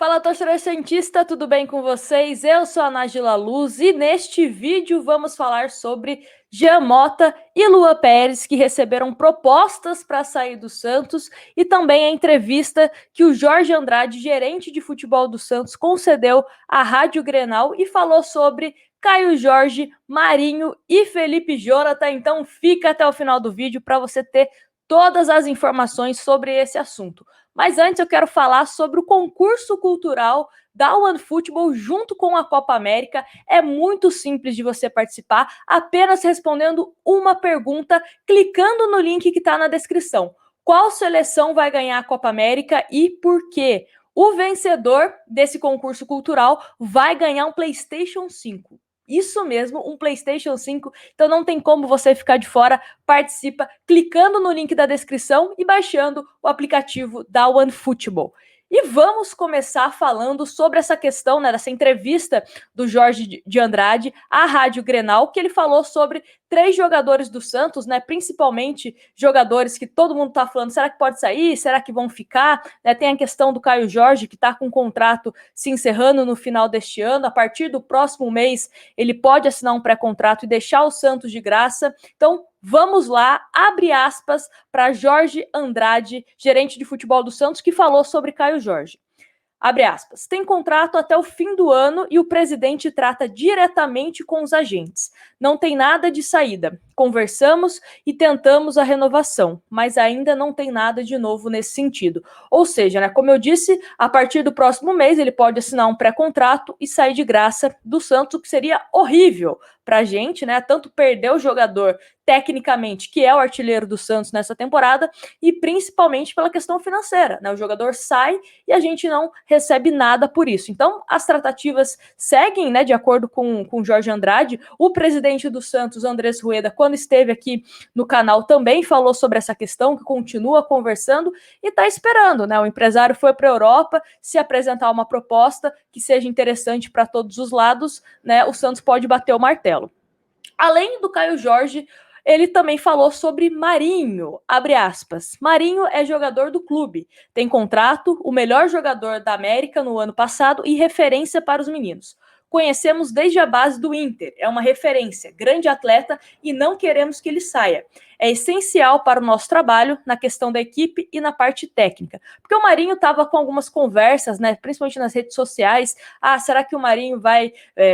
Fala, torcedor santista, tudo bem com vocês? Eu sou a Nájila Luz e neste vídeo vamos falar sobre Jean Mota e Lua Pérez, que receberam propostas para sair do Santos, e também a entrevista que o Jorge Andrade, gerente de futebol do Santos, concedeu à Rádio Grenal e falou sobre Caio Jorge, Marinho e Felipe Jonathan. Então fica até o final do vídeo para você ter todas as informações sobre esse assunto. Mas antes eu quero falar sobre o concurso cultural da OneFootball junto com a Copa América. É muito simples de você participar, apenas respondendo uma pergunta, clicando no link que está na descrição. Qual seleção vai ganhar a Copa América e por quê? O vencedor desse concurso cultural vai ganhar um PlayStation 5. Isso mesmo, um PlayStation 5. Então não tem como você ficar de fora. Participa clicando no link da descrição e baixando o aplicativo da OneFootball. E vamos começar falando sobre essa questão, né, dessa entrevista do Jorge de Andrade à Rádio Grenal, que ele falou sobre 3 jogadores do Santos, né, principalmente jogadores que todo mundo está falando, será que pode sair? Será que vão ficar? Né, tem a questão do Caio Jorge, que está com o contrato se encerrando no final deste ano. A partir do próximo mês, ele pode assinar um pré-contrato e deixar o Santos de graça. Então, vamos lá, abre aspas para Jorge Andrade, gerente de futebol do Santos, que falou sobre Caio Jorge. Abre aspas. Tem contrato até o fim do ano e o presidente trata diretamente com os agentes. Não tem nada de saída. Conversamos e tentamos a renovação, mas ainda não tem nada de novo nesse sentido. Ou seja, né, como eu disse, a partir do próximo mês ele pode assinar um pré-contrato e sair de graça do Santos, o que seria horrível para a gente, né? Tanto perder o jogador tecnicamente, que é o artilheiro do Santos nessa temporada, e principalmente pela questão financeira, né? O jogador sai e a gente não recebe nada por isso. Então, as tratativas seguem, né, de acordo com Jorge Andrade. O presidente do Santos, Andrés Rueda, quando esteve aqui no canal, também falou sobre essa questão, que continua conversando e está esperando, né? O empresário foi para a Europa, se apresentar uma proposta que seja interessante para todos os lados, né? O Santos pode bater o martelo. Além do Caio Jorge, ele também falou sobre Marinho, abre aspas. Marinho é jogador do clube, tem contrato, o melhor jogador da América no ano passado e referência para os meninos. Conhecemos desde a base do Inter, é uma referência, grande atleta e não queremos que ele saia. É essencial para o nosso trabalho na questão da equipe e na parte técnica. Porque o Marinho estava com algumas conversas, né, principalmente nas redes sociais. Ah, será que o Marinho vai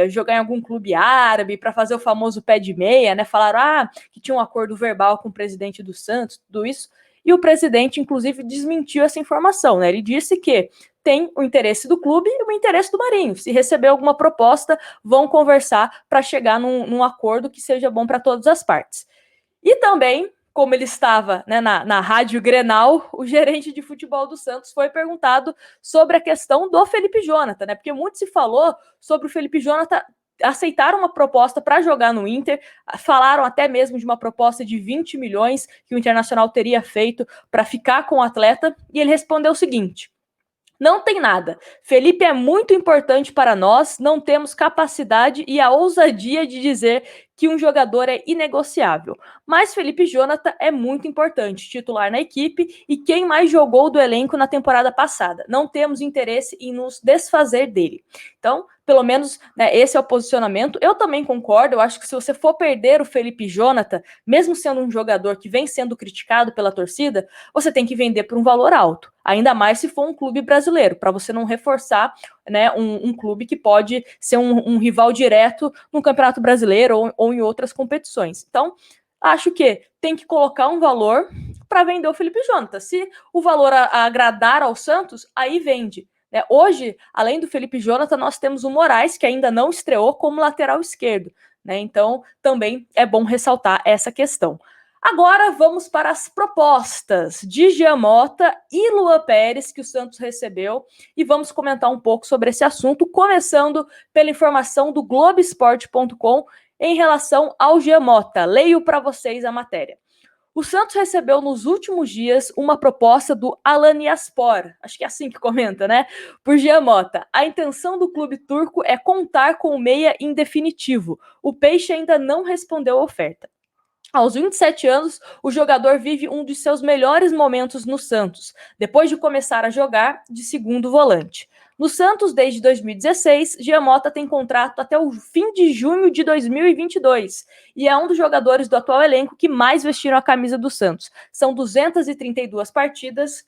jogar em algum clube árabe para fazer o famoso pé de meia, né? Falaram que tinha um acordo verbal com o presidente do Santos, tudo isso. E o presidente, inclusive, desmentiu essa informação, né? Ele disse que tem o interesse do clube e o interesse do Marinho. Se receber alguma proposta, vão conversar para chegar num acordo que seja bom para todas as partes. E também, como ele estava, né, na Rádio Grenal, o gerente de futebol do Santos foi perguntado sobre a questão do Felipe Jonathan, né? Porque muito se falou sobre o Felipe Jonathan aceitar uma proposta para jogar no Inter, falaram até mesmo de uma proposta de 20 milhões que o Internacional teria feito para ficar com o atleta, e ele respondeu o seguinte: não tem nada. Felipe é muito importante para nós, não temos capacidade e a ousadia de dizer que um jogador é inegociável. Mas Felipe Jonathan é muito importante, titular na equipe e quem mais jogou do elenco na temporada passada. Não temos interesse em nos desfazer dele. Então, pelo menos, né, esse é o posicionamento. Eu também concordo, eu acho que se você for perder o Felipe Jonathan, mesmo sendo um jogador que vem sendo criticado pela torcida, você tem que vender por um valor alto. Ainda mais se for um clube brasileiro, para você não reforçar, né, um clube que pode ser um rival direto no Campeonato Brasileiro ou em outras competições. Então, acho que tem que colocar um valor para vender o Felipe Jonathan. Se o valor agradar ao Santos, aí vende. Hoje, além do Felipe Jonathan, nós temos o Moraes, que ainda não estreou como lateral esquerdo. Né? Então, também é bom ressaltar essa questão. Agora vamos para as propostas de Jean Mota e Lua Pérez que o Santos recebeu e vamos comentar um pouco sobre esse assunto, começando pela informação do Globoesporte.com em relação ao Jean Mota. Leio para vocês a matéria. O Santos recebeu nos últimos dias uma proposta do Alanyaspor, acho que é assim que comenta, né? Por Jean Mota. A intenção do clube turco é contar com o meia em definitivo. O Peixe ainda não respondeu a oferta. Aos 27 anos, o jogador vive um dos seus melhores momentos no Santos, depois de começar a jogar de segundo volante. No Santos, desde 2016, Jean Mota tem contrato até o fim de junho de 2022 e é um dos jogadores do atual elenco que mais vestiram a camisa do Santos. São 232 partidas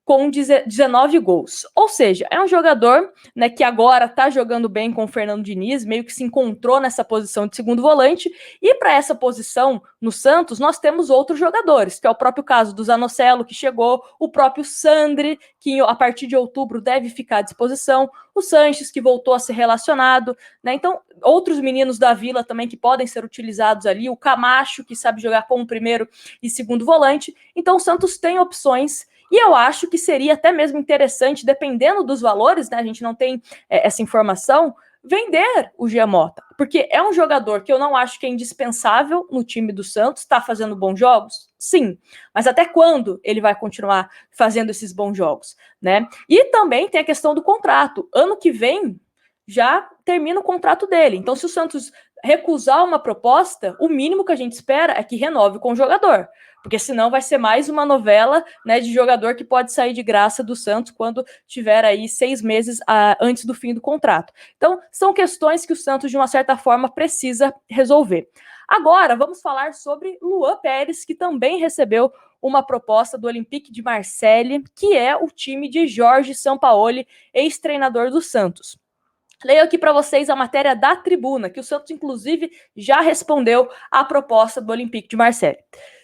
com 19 gols. Ou seja, é um jogador, né, que agora está jogando bem com o Fernando Diniz, meio que se encontrou nessa posição de segundo volante, e para essa posição no Santos nós temos outros jogadores, que é o próprio caso do Zanocelo, que chegou, o próprio Sandri, que a partir de outubro deve ficar à disposição, o Sanches, que voltou a ser relacionado, né? Então, outros meninos da Vila também que podem ser utilizados ali, o Camacho, que sabe jogar como primeiro e segundo volante. Então, o Santos tem opções. E eu acho que seria até mesmo interessante, dependendo dos valores, né? A gente não tem essa informação, vender o Jean Mota, porque é um jogador que eu não acho que é indispensável no time do Santos, está fazendo bons jogos? Sim, mas até quando ele vai continuar fazendo esses bons jogos, né? E também tem a questão do contrato. Ano que vem já termina o contrato dele. Então, se o Santos recusar uma proposta, o mínimo que a gente espera é que renove com o jogador, porque senão vai ser mais uma novela, né, de jogador que pode sair de graça do Santos quando tiver aí 6 meses antes do fim do contrato. Então, são questões que o Santos, de uma certa forma, precisa resolver. Agora, vamos falar sobre Luan Pérez, que também recebeu uma proposta do Olympique de Marseille, que é o time de Jorge Sampaoli, ex-treinador do Santos. Leio aqui para vocês a matéria da Tribuna, que o Santos, inclusive, já respondeu à proposta do Olympique de Marseille.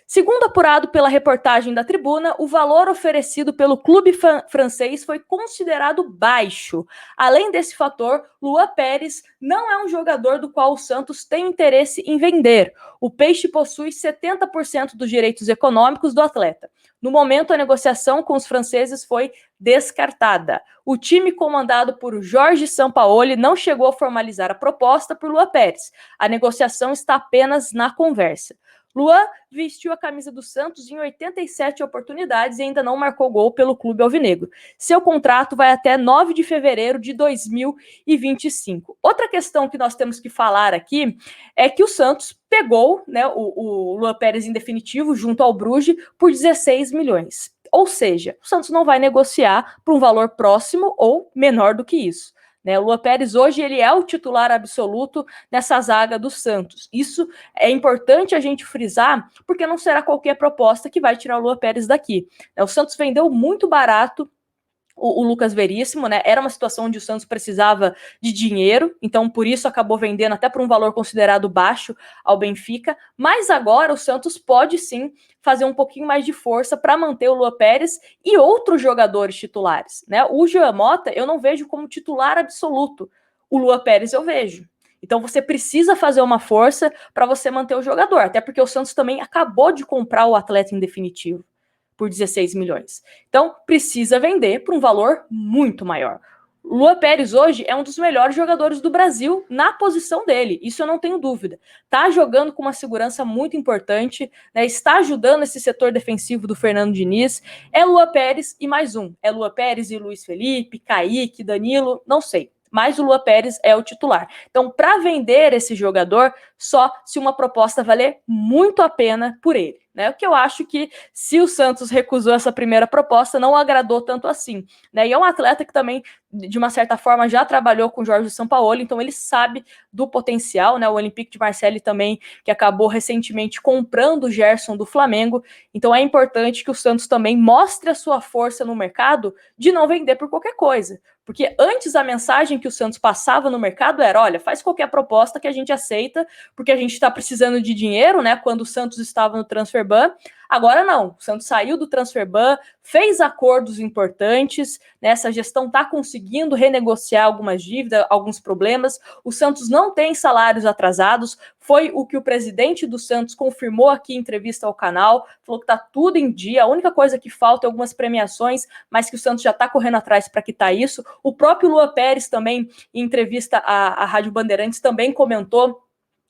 Segundo apurado pela reportagem da Tribuna, o valor oferecido pelo clube francês foi considerado baixo. Além desse fator, Luan Pérez não é um jogador do qual o Santos tem interesse em vender. O Peixe possui 70% dos direitos econômicos do atleta. No momento, a negociação com os franceses foi descartada. O time comandado por Jorge Sampaoli não chegou a formalizar a proposta por Luan Pérez. A negociação está apenas na conversa. Luan vestiu a camisa do Santos em 87 oportunidades e ainda não marcou gol pelo clube alvinegro. Seu contrato vai até 9 de fevereiro de 2025. Outra questão que nós temos que falar aqui é que o Santos pegou, né, o Luan Pérez em definitivo junto ao Bruges por 16 milhões. Ou seja, o Santos não vai negociar por um valor próximo ou menor do que isso. O Luan Pérez hoje ele é o titular absoluto nessa zaga do Santos. Isso é importante a gente frisar, porque não será qualquer proposta que vai tirar o Luan Pérez daqui. O Santos vendeu muito barato o Lucas Veríssimo, né? Era uma situação onde o Santos precisava de dinheiro, então por isso acabou vendendo até por um valor considerado baixo ao Benfica, mas agora o Santos pode sim fazer um pouquinho mais de força para manter o Luan Pérez e outros jogadores titulares, né? O Jean Mota eu não vejo como titular absoluto, o Luan Pérez eu vejo. Então você precisa fazer uma força para você manter o jogador, até porque o Santos também acabou de comprar o atleta em definitivo por 16 milhões. Então, precisa vender por um valor muito maior. Luan Pérez hoje é um dos melhores jogadores do Brasil na posição dele, isso eu não tenho dúvida. Tá jogando com uma segurança muito importante, né? Está ajudando esse setor defensivo do Fernando Diniz. É Luan Pérez e mais um. É Luan Pérez e Luiz Felipe, Kaique, Danilo, não sei. Mas o Luan Pérez é o titular. Então, para vender esse jogador, só se uma proposta valer muito a pena por ele. O que eu acho que, se o Santos recusou essa primeira proposta, não agradou tanto assim. E é um atleta que também, de uma certa forma, já trabalhou com o Jorge Sampaoli, então ele sabe do potencial. O Olympique de Marseille também, que acabou recentemente comprando o Gerson do Flamengo. Então é importante que o Santos também mostre a sua força no mercado de não vender por qualquer coisa. Porque antes a mensagem que o Santos passava no mercado era: olha, faz qualquer proposta que a gente aceita, porque a gente está precisando de dinheiro, né? Quando o Santos estava no transfer ban. Agora não, o Santos saiu do transfer ban, fez acordos importantes, né? Essa gestão está conseguindo renegociar algumas dívidas, alguns problemas. O Santos não tem salários atrasados, foi o que o presidente do Santos confirmou aqui em entrevista ao canal, falou que está tudo em dia, a única coisa que falta é algumas premiações, mas que o Santos já está correndo atrás para quitar isso. O próprio Luan Pérez também, em entrevista à Rádio Bandeirantes, também comentou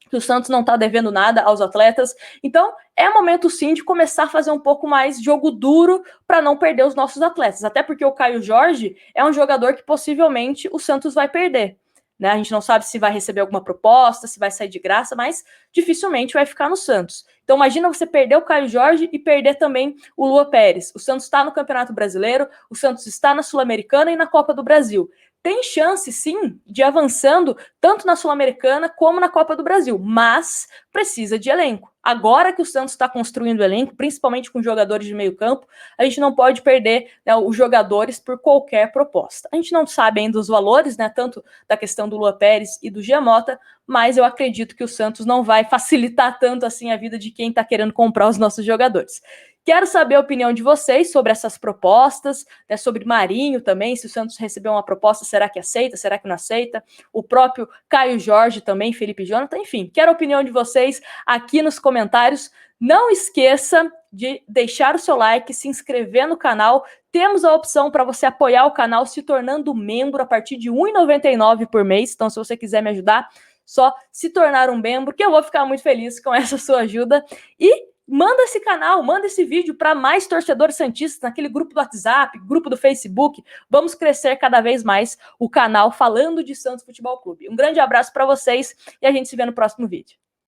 que o Santos não está devendo nada aos atletas. Então, é momento sim de começar a fazer um pouco mais jogo duro para não perder os nossos atletas. Até porque o Caio Jorge é um jogador que possivelmente o Santos vai perder. A gente não sabe se vai receber alguma proposta, se vai sair de graça, mas dificilmente vai ficar no Santos. Então imagina você perder o Caio Jorge e perder também o Luan Pérez. O Santos está no Campeonato Brasileiro, o Santos está na Sul-Americana e na Copa do Brasil. tem chance, sim, de avançando tanto na Sul-Americana como na Copa do Brasil, mas precisa de elenco. Agora que o Santos está construindo elenco, principalmente com jogadores de meio campo, a gente não pode perder, né, os jogadores por qualquer proposta. A gente não sabe ainda os valores, né, tanto da questão do Lua Pérez e do Giamota, mas eu acredito que o Santos não vai facilitar tanto assim a vida de quem está querendo comprar os nossos jogadores. Quero saber a opinião de vocês sobre essas propostas, né, sobre Marinho também, se o Santos receber uma proposta, será que aceita, será que não aceita? O próprio Caio Jorge também, Felipe Jonathan, enfim, quero a opinião de vocês aqui nos comentários. Não esqueça de deixar o seu like, se inscrever no canal. Temos a opção para você apoiar o canal se tornando membro a partir de R$ 1,99 por mês, então se você quiser me ajudar, só se tornar um membro, que eu vou ficar muito feliz com essa sua ajuda. E manda esse canal, manda esse vídeo para mais torcedores santistas, naquele grupo do WhatsApp, grupo do Facebook. Vamos crescer cada vez mais o canal falando de Santos Futebol Clube. Um grande abraço para vocês e a gente se vê no próximo vídeo.